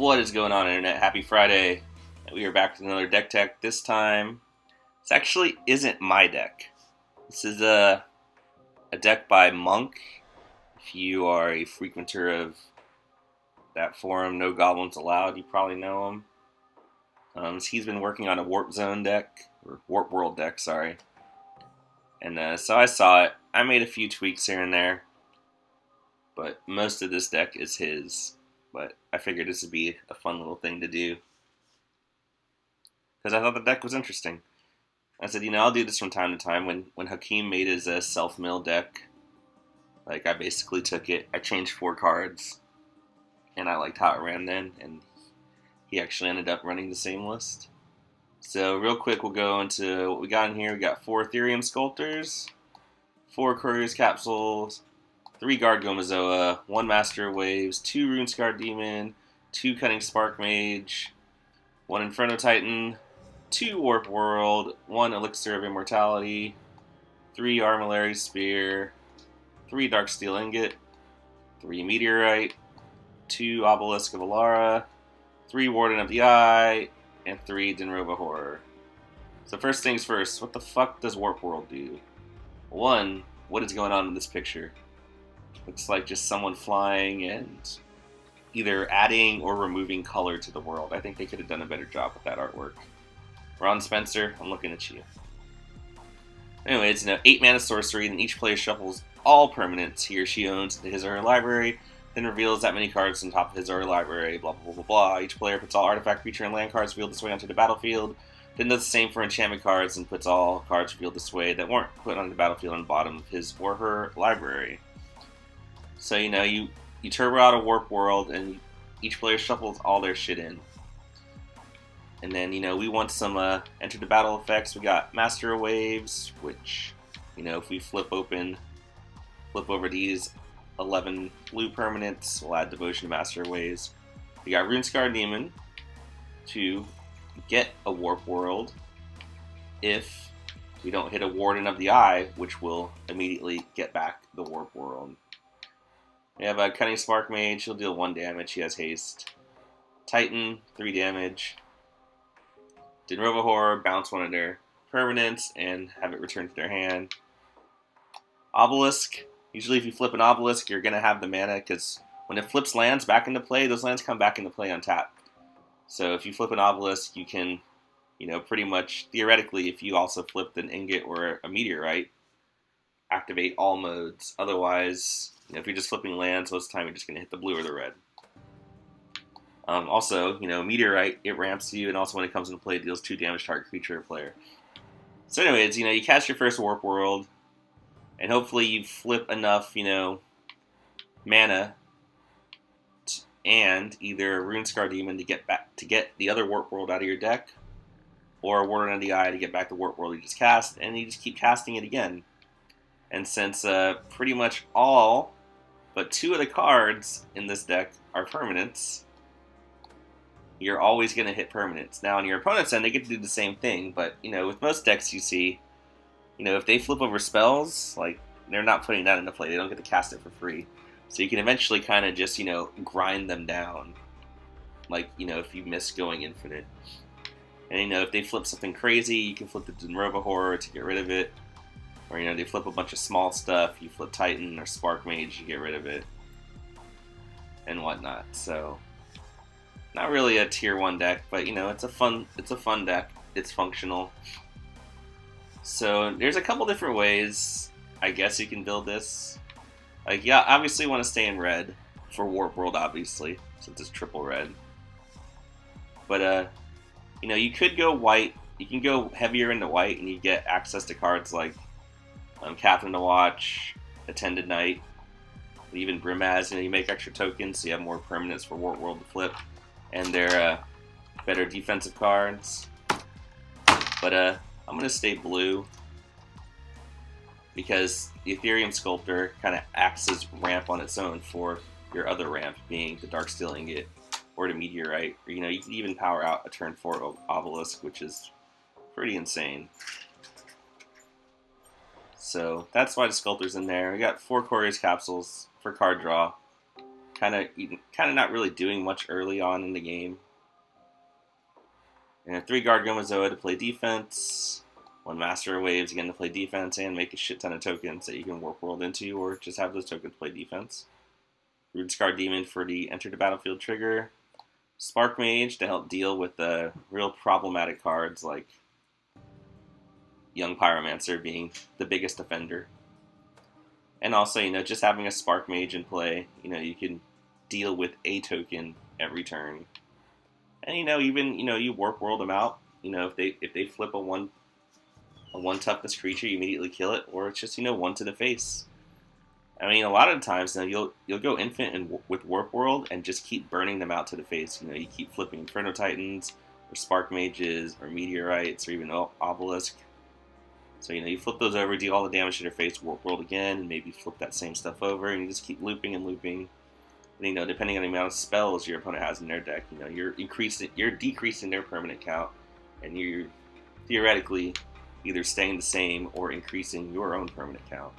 What is going on, Internet? Happy Friday. We are back with another deck tech. This time, this actually isn't my deck. This is a deck by Monk. If you are a frequenter of that forum, No Goblins Allowed, you probably know him. He's been working on a Warp Zone deck, or Warp World deck, sorry. And so I saw it. I made a few tweaks here and there, but most of this deck is his. But I figured this would be a fun little thing to do, because I thought the deck was interesting. I said, I'll do this from time to time. When Hakeem made his self-mill deck, I basically took it, I changed 4 cards, and I liked how it ran then, and he actually ended up running the same list. So real quick, we'll go into what we got in here. We got 4 Etherium Sculptors, 4 Couriers Capsules, 3 Guard Gomazoa, 1 Master of Waves, 2 Rune-Scarred Demon, 2 Cunning Sparkmage, 1 Inferno Titan, 2 Warp World, 1 Elixir of Immortality, 3 Armillary Spear, 3 Darksteel Ingot, 3 Meteorite, 2 Obelisk of Alara, 3 Warden of the Eye, and 3 Dinrova Horror. So first things first, what the fuck does Warp World do? 1, what is going on in this picture? Looks like just someone flying and either adding or removing color to the world. I think they could have done a better job with that artwork. Ron Spencer, I'm looking at you. Anyway, it's 8 mana sorcery, and each player shuffles all permanents he or she owns into his or her library, then reveals that many cards on top of his or her library, blah blah blah blah blah. Each player puts all artifact, creature, and land cards revealed this way onto the battlefield, then does the same for enchantment cards and puts all cards revealed this way that weren't put on the battlefield on the bottom of his or her library. So, you turbo out a Warp World, and each player shuffles all their shit in. And then, we want some enter the battle effects. We got Master of Waves, which, if we flip over these 11 blue permanents, we'll add Devotion to Master of Waves. We got Rune-Scarred Demon to get a Warp World if we don't hit a Warden of the Eye, which will immediately get back the Warp World. We have a Cunning Sparkmage, he'll deal 1 damage, he has haste. Titan, 3 damage. Dinrova Horror, bounce one of their permanents and have it returned to their hand. Obelisk, usually if you flip an Obelisk, you're going to have the mana, because when it flips lands back into play, those lands come back into play untapped. So if you flip an Obelisk, you can, pretty much, theoretically, if you also flipped an Ingot or a Meteorite, activate all modes. Otherwise, if you're just flipping lands, most of the time you're just going to hit the blue or the red. Also, Meteorite, it ramps you, and also when it comes into play, it deals 2 damage to target creature or player. So anyways, you cast your first Warp World, and hopefully you flip enough, mana and either Rune-Scarred Demon to get the other Warp World out of your deck, or Warden of the Eye to get back the Warp World you just cast, and you just keep casting it again. And since pretty much all but 2 of the cards in this deck are permanents, you're always going to hit permanents. Now, on your opponent's end, they get to do the same thing, but, with most decks you see, if they flip over spells, they're not putting that into play. They don't get to cast it for free. So you can eventually kind of just, grind them down, if you miss going infinite. And, if they flip something crazy, you can flip the Dinrova Horror to get rid of it. Or, they flip a bunch of small stuff, you flip Titan or Sparkmage, you get rid of it. And whatnot, so not really a tier 1 deck, but it's a fun deck. It's functional. So there's a couple different ways I guess you can build this. Obviously you want to stay in red for Warp World, obviously, since it's triple red. But you could go white. You can go heavier into white, and you get access to cards like Captain to Watch, Attended Knight, even Brimaz. You make extra tokens, so you have more permanents for Warp World to flip, and they're better defensive cards. But I'm gonna stay blue because the Etherium Sculptor kind of acts as ramp on its own for your other ramp, being the Darksteel Ingot or the Meteorite. Or, you can even power out a turn 4 Obelisk, which is pretty insane. So that's why the Sculptor's in there. We got 4 Couriers Capsules for card draw. kind of not really doing much early on in the game. And a 3-guard Gomazoa to play defense. 1 Master of Waves again to play defense and make a shit ton of tokens that you can Warp World into, or just have those tokens play defense. Rune-Scarred Demon for the enter the battlefield trigger. Sparkmage to help deal with the real problematic cards like Young Pyromancer being the biggest offender. And also, just having a Sparkmage in play, you can deal with a token every turn. And even you Warp World them out. If they flip a one toughness creature, you immediately kill it, or it's just 1 to the face. I mean, a lot of the times you'll go infinite with Warp World and just keep burning them out to the face. You keep flipping Inferno Titans, or Sparkmages, or Meteorites, or even Obelisk. So you flip those over, deal all the damage to their face, Warp World again, and maybe flip that same stuff over, and you just keep looping and looping. And, depending on the amount of spells your opponent has in their deck, you're decreasing their permanent count, and you're theoretically either staying the same or increasing your own permanent count.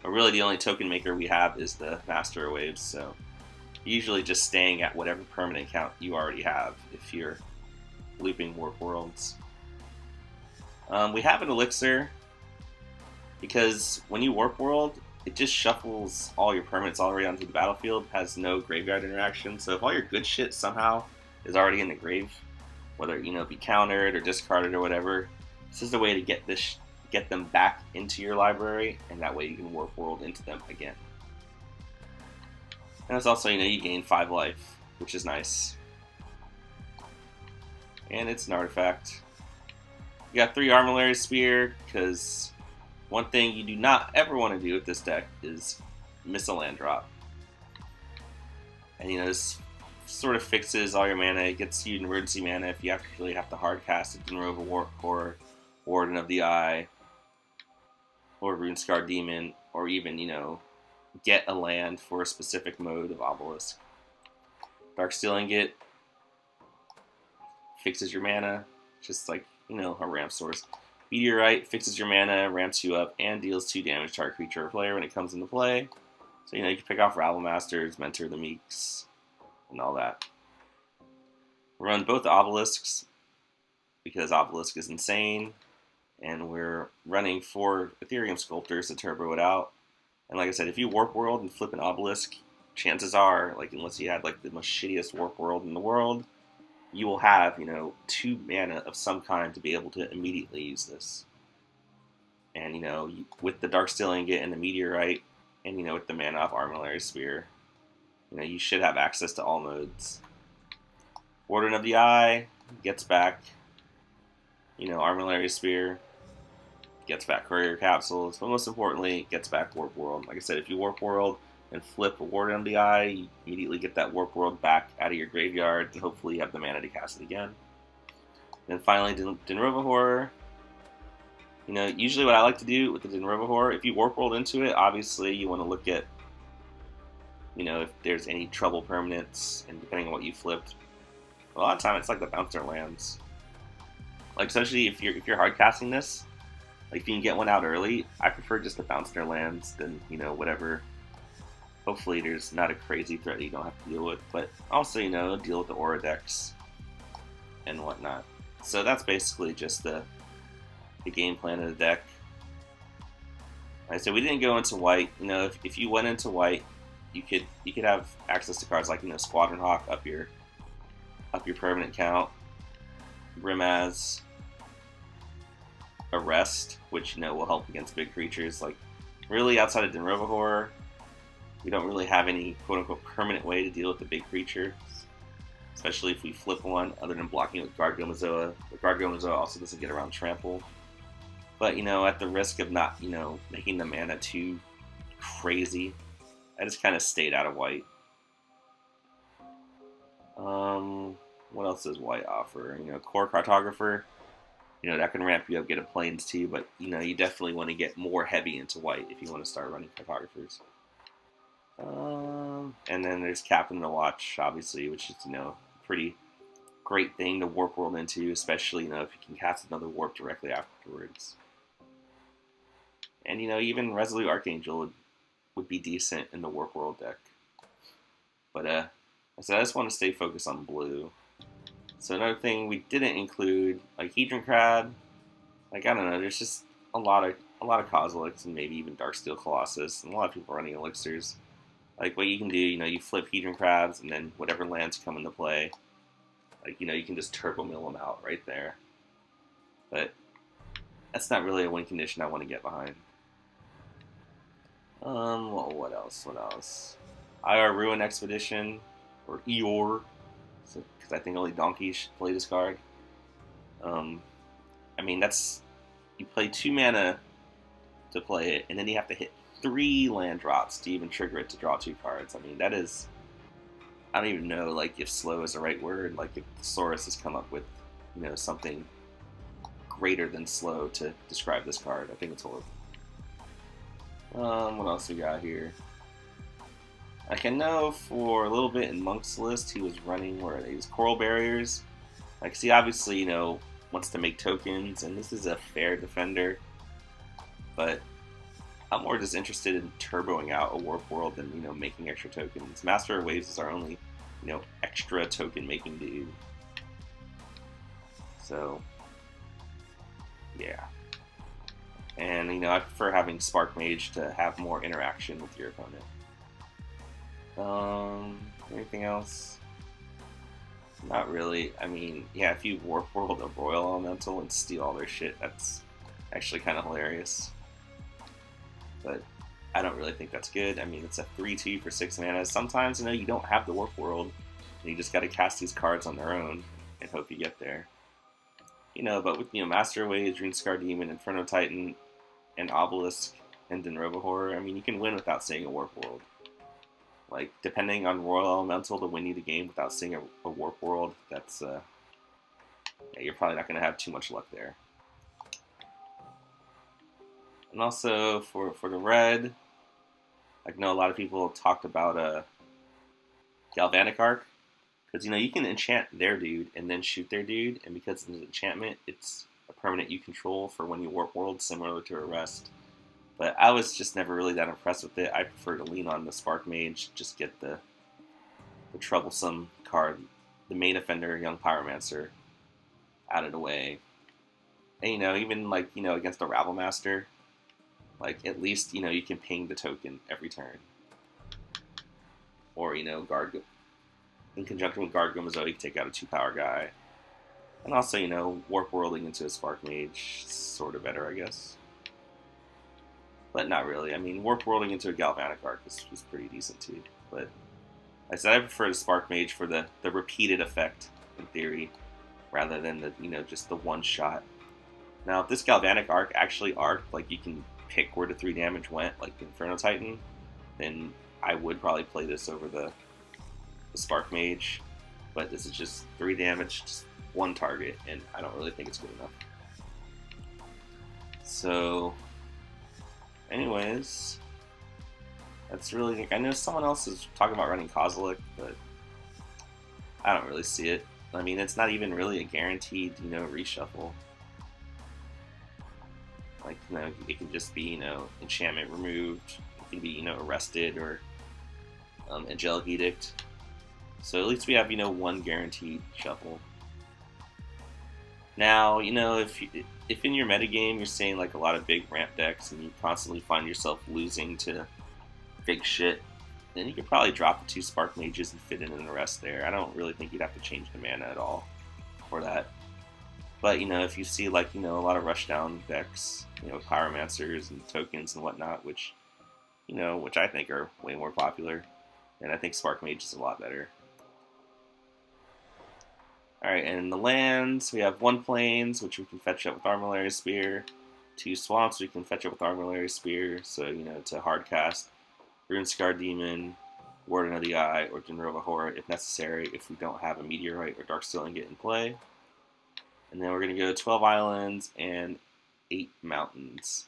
But really, the only token maker we have is the Master of Waves, so usually just staying at whatever permanent count you already have if you're looping Warp Worlds. We have an Elixir because when you Warp World, it just shuffles all your permanents already onto the battlefield, has no graveyard interaction. So if all your good shit somehow is already in the grave, whether it be countered or discarded or whatever, this is the way to get them back into your library, and that way you can Warp World into them again. And it's also you gain 5 life, which is nice. And it's an artifact. You got 3 Armillary Spear, because one thing you do not ever want to do with this deck is miss a land drop. And this sort of fixes all your mana. It gets you emergency mana if you actually have to hard cast a Dinrova or Warden of the Eye, or Rune-Scarred Demon, or even, get a land for a specific mode of Obelisk. Darksteel Ingot fixes your mana, just like, a ramp source. Meteorite fixes your mana, ramps you up, and deals 2 damage to our creature or player when it comes into play. So, you can pick off Rabble Masters, Mentor the Meeks, and all that. We run both Obelisks, because Obelisk is insane, and we're running 4 Etherium Sculptors to turbo it out. And like I said, if you Warp World and flip an Obelisk, chances are, unless you had the most shittiest Warp World in the world, you will have, 2 mana of some kind to be able to immediately use this. And, with the Darksteel Ingot and the Meteorite, and, with the mana of Armillary Spear, you should have access to all modes. Warden of the Eye gets back, Armillary Spear, gets back Courier Capsules, but most importantly, gets back Warp World. Like I said, if you Warp World and flip a Warden of the Eye, you immediately get that Warp World back out of your graveyard, and hopefully you have the mana to cast it again. Then finally, Dinrova Horror. Usually what I like to do with the Dinrova Horror, if you Warp World into it, obviously you want to look at, if there's any trouble permanents, and depending on what you flipped. A lot of time it's like the bouncer lands. Especially if you're hard casting this, if you can get one out early, I prefer just the bouncer lands than, whatever. Hopefully there's not a crazy threat that you don't have to deal with, but also, deal with the aura decks and whatnot. So that's basically just the game plan of the deck. Alright, so we didn't go into white. If you went into white, you could have access to cards like, Squadron Hawk up your permanent count, Brimaz, Arrest, which will help against big creatures. Really outside of Dinrova Horror, we don't really have any quote-unquote permanent way to deal with the big creature, especially if we flip one, other than blocking with Guard Gomazoa. But Guard Gomazoa also doesn't get around Trample. But, at the risk of not, making the mana too crazy, I just kind of stayed out of white. What else does white offer? Core Cartographer. That can ramp you up, get a Plains too, but, you definitely want to get more heavy into white if you want to start running Cartographers. And then there's Captain the Watch, obviously, which is, pretty great thing to Warp World into, especially, if you can cast another Warp directly afterwards. And, even Resolute Archangel would be decent in the Warp World deck. But I just want to stay focused on blue. So another thing we didn't include, like Hedron Crab, like I don't know, there's just a lot of Koziliks and maybe even Darksteel Colossus, and a lot of people running elixirs. Like what you can do, you flip Hedron Crabs, and then whatever lands come into play, like you can just turbo mill them out right there. But that's not really a win condition I want to get behind. Well, what else? IR Ruin Expedition, or Eeyore, because I think only donkeys should play this card. I mean, you play 2 mana to play it, and then you have to hit 3 land drops to even trigger it to draw 2 cards. I mean, that is, I don't even know, like, if slow is the right word. Like, if Thesaurus has come up with, something greater than slow to describe this card. I think it's horrible. What else we got here? Like, I know for a little bit in Monk's list, he was running, where these Coral Barriers. Like, he obviously, wants to make tokens, and this is a fair defender. But I'm more just interested in turboing out a Warp World than, making extra tokens. Master of Waves is our only, extra token making dude. So, yeah. And, I prefer having Sparkmage to have more interaction with your opponent. Anything else? Not really. I mean, yeah, if you Warp World a Royal Elemental and steal all their shit, that's actually kind of hilarious. But I don't really think that's good. I mean, it's a 3/2 for 6 mana. Sometimes, you don't have the Warp World, and you just got to cast these cards on their own and hope you get there. But with, Master of Waves, Rune-Scarred Demon, Inferno Titan, and Obelisk, and Dinrova Horror, I mean, you can win without seeing a Warp World. Like, depending on Royal Elemental to win you the game without seeing a Warp World, that's, yeah, you're probably not going to have too much luck there. And also, for the red, I know a lot of people talked about Galvanic Arc, because, you can enchant their dude and then shoot their dude, and because it's an enchantment, it's a permanent you control for when you Warp World, similar to Arrest. But I was just never really that impressed with it. I prefer to lean on the Sparkmage, just get the troublesome card, the main offender, Young Pyromancer, out of the way. And, even, like, against the Rabblemaster, like, at least, you can ping the token every turn. Or, Guard, in conjunction with Guard Gomazoa, you can take out a 2-power guy. And also, Warp Worlding into a Sparkmage, sort of better, I guess. But not really. I mean, Warp Worlding into a Galvanic Arc was pretty decent too. But like I said, I prefer the Sparkmage for the repeated effect, in theory, rather than the just the one shot. Now, if this Galvanic Arc actually arced, like you can pick where the 3 damage went, like the Inferno Titan, then I would probably play this over the Sparkmage. But this is just 3 damage, just 1 target, and I don't really think it's good enough. So, anyways, that's really, I know someone else is talking about running Kozilek, but I don't really see it. I mean, it's not even really a guaranteed, reshuffle. Like, it can just be, enchantment removed. It can be, arrested or Angelic Edict. So at least we have, 1 guaranteed shuffle. Now, if in your metagame you're seeing like a lot of big ramp decks and you constantly find yourself losing to big shit, then you could probably drop the 2 Sparkmages and fit in an Arrest there. I don't really think you'd have to change the mana at all for that. But, if you see like, a lot of rushdown decks, Pyromancers and tokens and whatnot, which I think are way more popular, and I think Sparkmage is a lot better. Alright, and in the lands, we have 1 Plains, which we can fetch up with Armillary Spear, 2 Swamps, we can fetch up with Armillary Spear, so, to hardcast Rune-Scarred Demon, Warden of the Eye, or Dinrova Horror if necessary, if we don't have a Meteorite or Darksteel Ingot in play. And then we're going to go 12 Islands and 8 Mountains.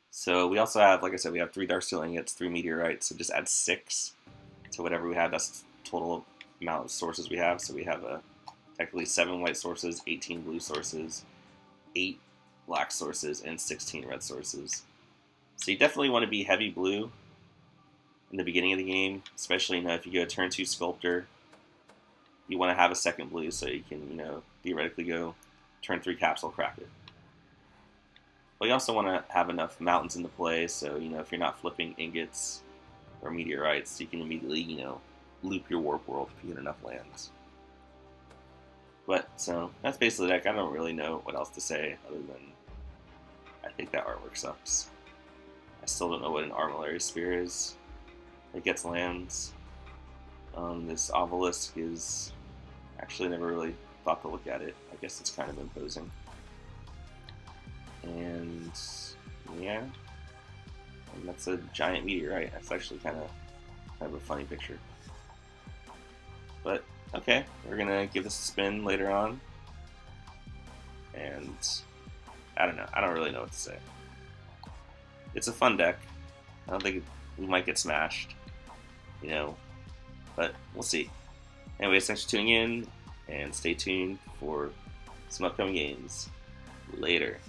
So we also have, like I said, we have 3 Darksteel Ingots, 3 Meteorites, so just add 6 to whatever we have. That's the total amount of sources we have. So we have technically 7 white sources, 18 blue sources, 8 black sources, and 16 red sources. So you definitely want to be heavy blue. in the beginning of the game, especially, if you go turn 2 Sculptor, you want to have a second blue so you can, theoretically go turn 3 Capsule, crack it. But you also want to have enough mountains into play, so, if you're not flipping ingots or meteorites, you can immediately, loop your warp world if you get enough lands. But, so, that's basically the deck. I don't really know what else to say, other than I think that artwork sucks. I still don't know what an Armillary Spear is. It gets lands. This Obelisk is... Actually, never really thought to look at it. I guess it's kind of imposing. And... yeah. And that's a giant meteorite. That's actually kind of a funny picture. But, okay. We're gonna give this a spin later on. And... I don't know. I don't really know what to say. It's a fun deck. I don't think we might get smashed. But we'll see. Anyways, thanks for tuning in, and stay tuned for some upcoming games. Later.